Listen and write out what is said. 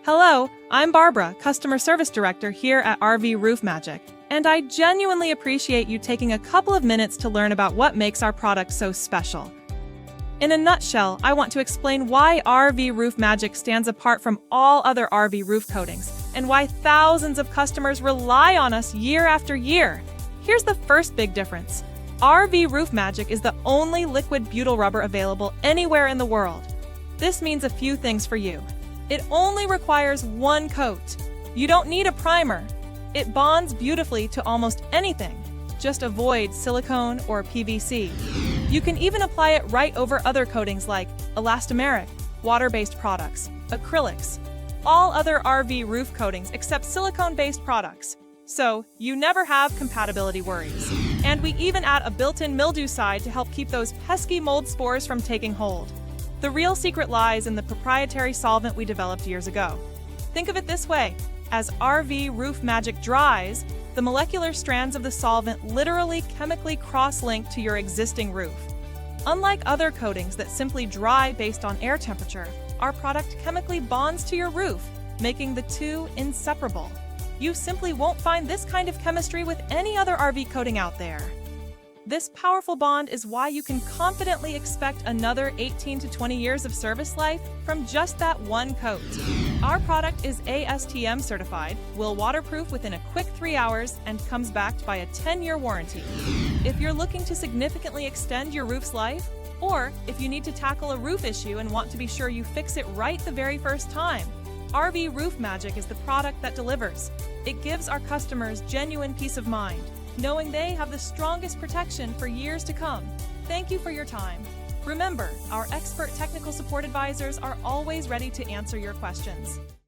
Hello, I'm Barbara, Customer Service Director here at RV Roof Magic, and I genuinely appreciate you taking a couple of minutes to learn about what makes our product so special. In a nutshell, I want to explain why RV Roof Magic stands apart from all other RV roof coatings, and why thousands of customers rely on us year after year. Here's the first big difference. RV Roof Magic is the only liquid butyl rubber available anywhere in the world. This means a few things for you. It only requires one coat. You don't need a primer. It bonds beautifully to almost anything. Just avoid silicone or PVC. You can even apply it right over other coatings like elastomeric, water-based products, acrylics, all other RV roof coatings except silicone-based products. So you never have compatibility worries. And we even add a built-in mildew side to help keep those pesky mold spores from taking hold. The real secret lies in the proprietary solvent we developed years ago. Think of it this way. As RV Roof Magic dries, the molecular strands of the solvent literally chemically cross-link to your existing roof. Unlike other coatings that simply dry based on air temperature, our product chemically bonds to your roof, making the two inseparable. You simply won't find this kind of chemistry with any other RV coating out there. This powerful bond is why you can confidently expect another 18 to 20 years of service life from just that one coat. Our product is ASTM certified, will waterproof within a quick 3 hours, and comes backed by a 10-year warranty. If you're looking to significantly extend your roof's life, or if you need to tackle a roof issue and want to be sure you fix it right the very first time, RV Roof Magic is the product that delivers. It gives our customers genuine peace of mind, knowing they have the strongest protection for years to come. Thank you for your time. Remember, our expert technical support advisors are always ready to answer your questions.